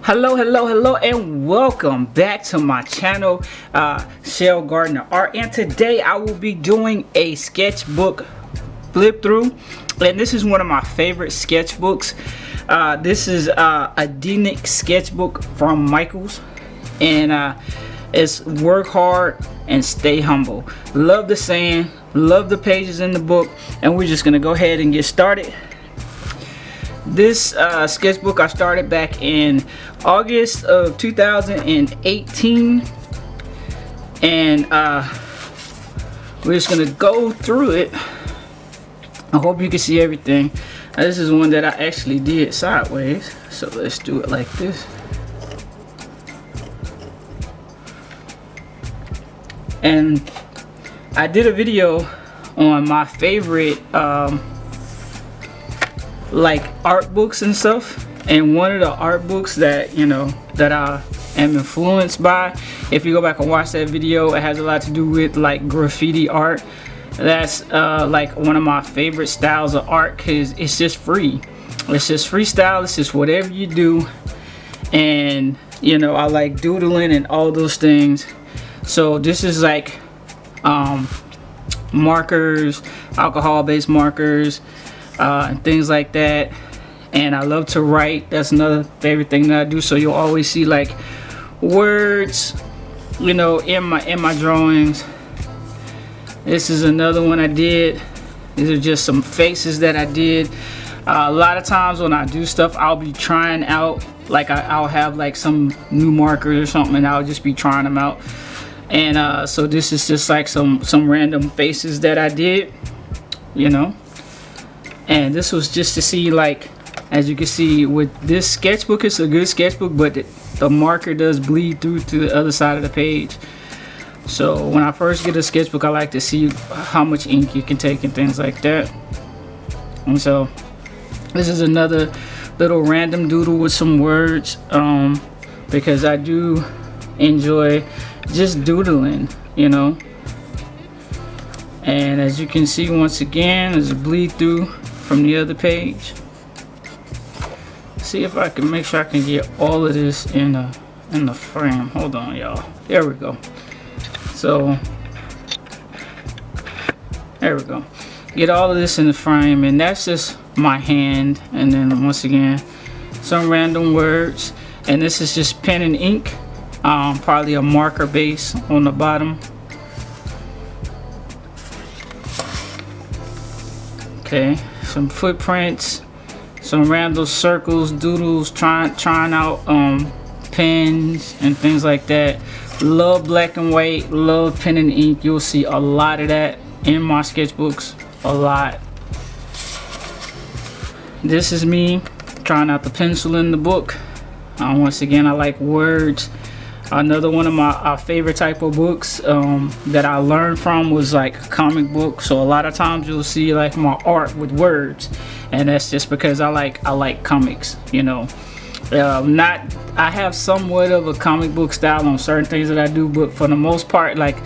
Hello, and welcome back to my channel, Shell Gardner Art. And today I will be doing a sketchbook flip through, and this is one of my favorite sketchbooks. This is a Doodling sketchbook from Michaels, and it's work hard and stay humble. Love the saying, love the pages in the book, and we're just gonna go ahead and get started. This sketchbook I started back in August of 2018, and we're just gonna go through it. I hope you can see everything. This is one that I actually did sideways, so let's do it like this. And I did a video on my favorite like art books and stuff, and one of the art books that that I am influenced by, if you go back and watch that video, it has a lot to do with like graffiti art. That's like one of my favorite styles of art, because it's just free. It's just freestyle. It's just whatever you do, and I like doodling and all those things. So this is like markers, alcohol-based markers, and things like that. And I love to write. That's another favorite thing that I do. So you'll always see like words in my drawings. This is another one I did. These are just some faces that I did. A lot of times when I do stuff, I'll be trying out, like I'll have like some new markers or something, and I'll just be trying them out. And so this is just like some random faces that I did, and this was just to see, like, as you can see with this sketchbook, it's a good sketchbook, but the marker does bleed through to the other side of the page. So when I first get a sketchbook, I like to see how much ink you can take and things like that. And so this is another little random doodle with some words, because I do enjoy just doodling, and as you can see, once again, there's a bleed through from the other page. See if I can make sure I can get all of this in the frame. Hold on, y'all. There we go. So there we go. Get all of this in the frame, and that's just my hand. And then once again, some random words, and this is just pen and ink. Probably a marker base on the bottom. Okay, some footprints, some random circles, doodles, trying out pens and things like that. Love black and white, love pen and ink. You'll see a lot of that in my sketchbooks, a lot. This is me trying out the pencil in the book. Once again, I like words. Another one of my favorite type of books that I learned from was like a comic book. So a lot of times you'll see like my art with words, and that's just because I like comics. I have somewhat of a comic book style on certain things that I do, but for the most part, like,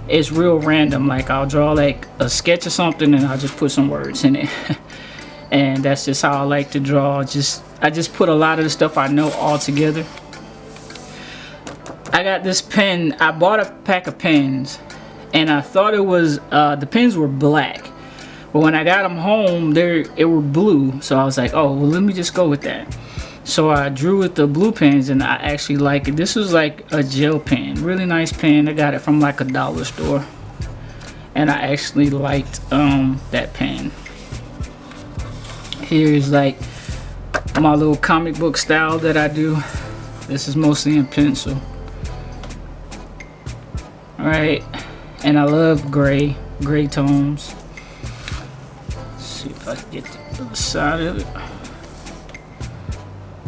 it's real random. Like, I'll draw like a sketch or something, and I'll just put some words in it. And that's just how I like to draw. I just put a lot of the stuff I know all together. I got this pen. I bought a pack of pens, and I thought it was the pens were black, but when I got them home, it were blue. So I was like, oh well, let me just go with that. So I drew with the blue pens, and I actually like it. This was like a gel pen, really nice pen. I got it from like a dollar store, and I actually liked that pen. Here's like my little comic book style that I do. This is mostly in pencil. Alright, and I love gray tones. Let's see if I can get the other side of it.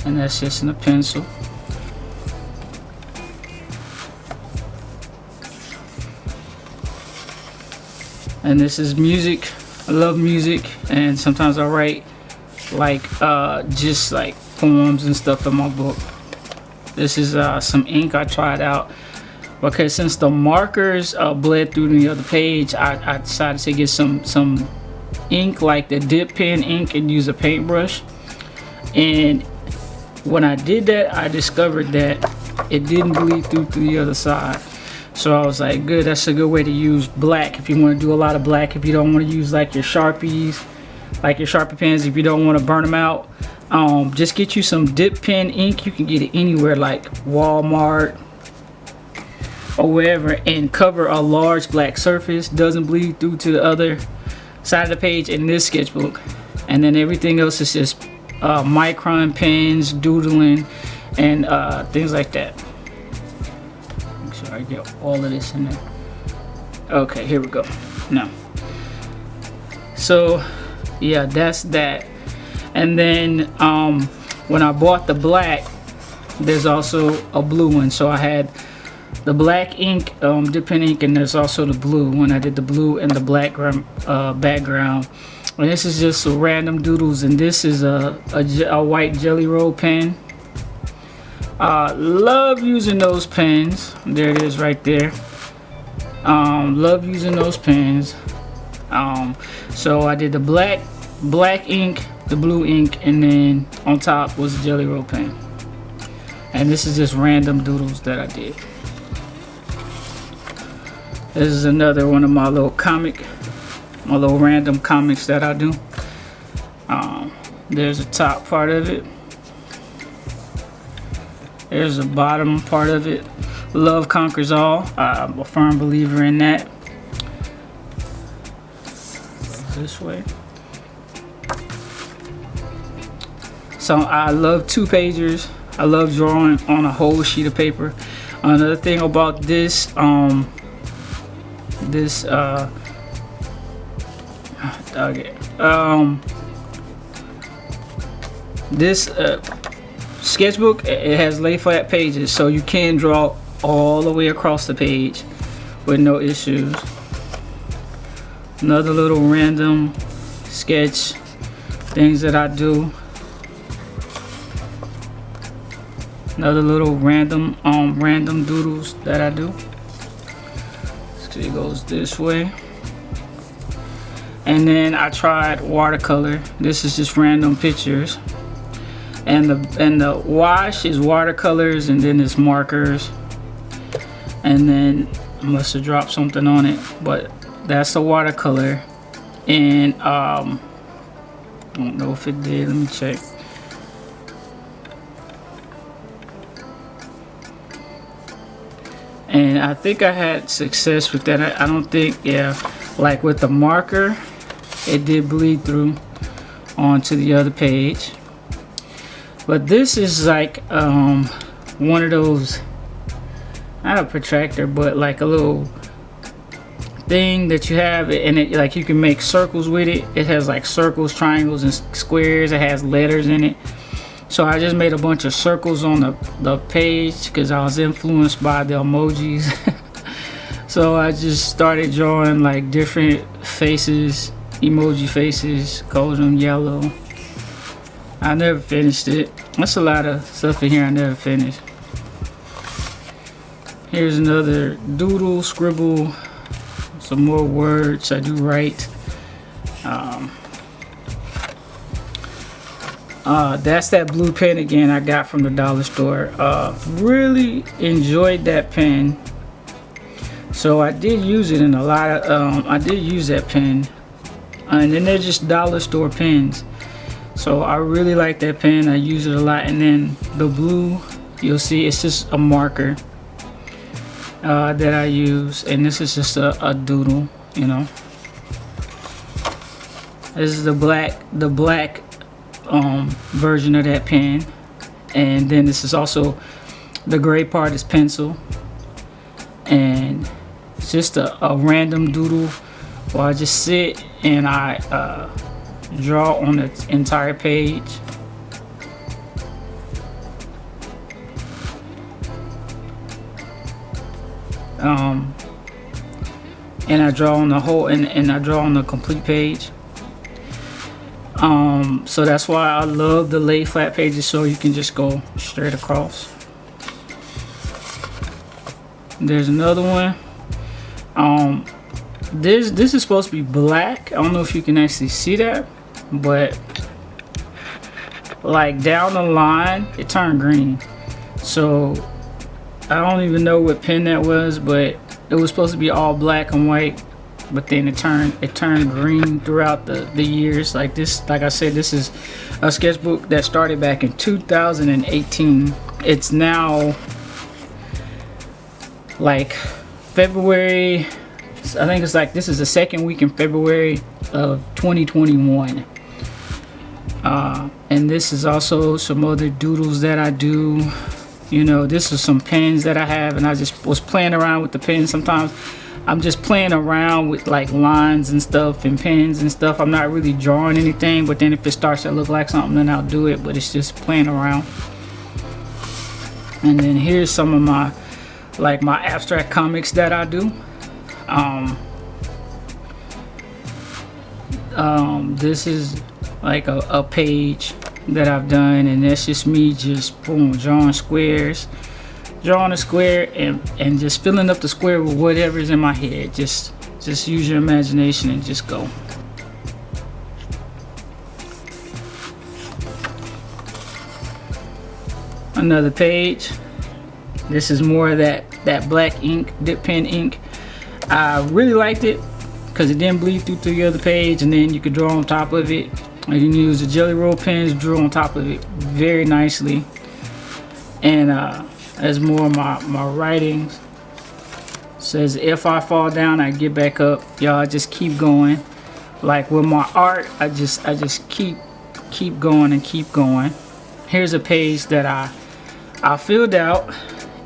And that's just in a pencil. And this is music. I love music, and sometimes I write like just like poems and stuff in my book. This is some ink I tried out, because since the markers bled through the other page, I decided to get some ink, like the dip pen ink, and use a paintbrush. And when I did that, I discovered that it didn't bleed through to the other side. So I was like, good, that's a good way to use black if you want to do a lot of black. If you don't want to use like your Sharpies, like your Sharpie pens, if you don't want to burn them out, just get you some dip pen ink. You can get it anywhere like Walmart or wherever, and cover a large black surface. Doesn't bleed through to the other side of the page in this sketchbook. And then everything else is just micron pens, doodling, and things like that. Make sure I get all of this in there. Okay, here we go. Now, so yeah, that's that. And then when I bought the black, there's also a blue one. So I had the black ink, dip pen ink, and there's also the blue. When I did the blue and the black background. And this is just random doodles, and this is a white Jelly Roll pen. Love using those pens. There it is right there. Love using those pens. So I did the black ink, the blue ink, and then on top was a Jelly Roll pen. And this is just random doodles that I did. This is another one of my little random comics that I do. There's the top part of it. There's the bottom part of it. Love conquers all. I'm a firm believer in that. This way. So I love 2-pagers. I love drawing on a whole sheet of paper. Another thing about this, this sketchbook, it has lay flat pages, so you can draw all the way across the page with no issues. Another little random sketch things that I do. Another little random doodles that I do. So it goes this way. And then I tried watercolor. This is just random pictures. And the wash is watercolors, and then it's markers. And then I must have dropped something on it, but that's the watercolor. And I don't know if it did. Let me check. And I think I had success with that. I don't think, yeah, like with the marker, it did bleed through onto the other page. But this is like one of those, not a protractor, but like a little thing that you have, and it like you can make circles with it. It has like circles, triangles, and squares. It has letters in it. So I just made a bunch of circles on the page because I was influenced by the emojis. So I just started drawing like different faces, emoji faces, color them yellow. I never finished it. That's a lot of stuff in here I never finished. Here's another doodle, scribble, some more words I do write. That's that blue pen again I got from the dollar store. Really enjoyed that pen. So I did use it in a lot of, I did use that pen. And then they're just dollar store pens. So I really like that pen. I use it a lot. And then the blue, you'll see it's just a marker that I use. And this is just a doodle, you know. This is the black version of that pen. And then this is also, the gray part is pencil. And it's just a random doodle where I just sit and I draw on the entire page. And I draw on the whole, and I draw on the complete page. So that's why I love the lay flat pages, so you can just go straight across. There's another one. This is supposed to be black. I don't know if you can actually see that, but like down the line it turned green. So I don't even know what pen that was, but it was supposed to be all black and white, but then it turned green throughout the years. Like this, like I said, this is a sketchbook that started back in 2018. It's now like February, I think it's like, this is the second week in February of 2021. And this is also some other doodles that I do. You know, this is some pens that I have, and I just was playing around with the pens. Sometimes I'm just playing around with like lines and stuff and pens and stuff. I'm not really drawing anything, but then if it starts to look like something, then I'll do it, but it's just playing around. And then here's some of my, like my abstract comics that I do. This is like a page that I've done, and that's just me just boom, drawing squares, drawing a square and just filling up the square with whatever's in my head. Just use your imagination and just go. Another page. This is more of that black ink, dip pen ink. I really liked it because it didn't bleed through to the other page, and then you could draw on top of it. You can use the jelly roll pens, drew on top of it very nicely. And as more of my writings says, if I fall down, I get back up. Y'all just keep going. Like with my art, I just keep going and keep going. Here's a page that I filled out,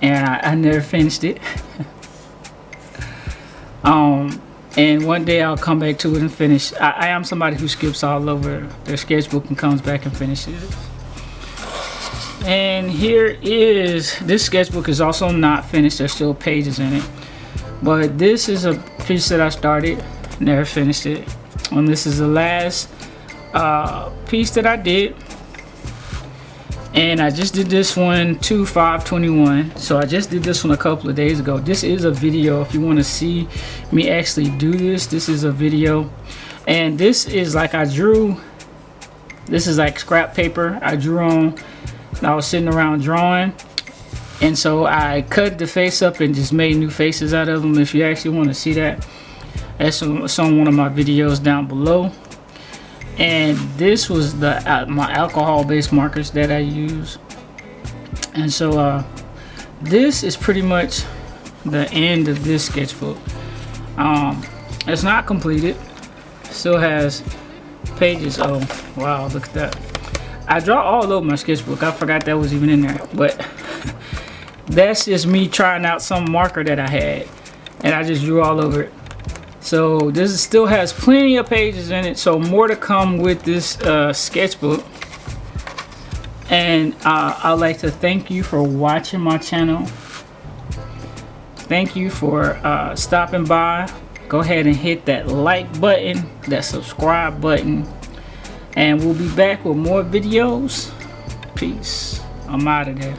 and I never finished it. And one day I'll come back to it and finish. I am somebody who skips all over their sketchbook and comes back and finishes it. And here is, this sketchbook is also not finished. There's still pages in it. But this is a piece that I started, never finished it. And this is the last piece that I did. And I just did this one 2/5/21. So I just did this one a couple of days ago. This is a video. If you want to see me actually do this, this is a video. And this is like, I drew, this is like scrap paper I drew on. I was sitting around drawing, and so I cut the face up and just made new faces out of them. If you actually want to see that, that's on one of my videos down below. And this was my alcohol based markers that I use. And so this is pretty much the end of this sketchbook. It's not completed, still has pages. Oh wow, look at that. I draw all over my sketchbook. I forgot that was even in there, but that's just me trying out some marker that I had, and I just drew all over it. So this still has plenty of pages in it, so more to come with this sketchbook. And I'd like to thank you for watching my channel. Thank you for stopping by. Go ahead and hit that like button, that subscribe button, and we'll be back with more videos. Peace. I'm out of there.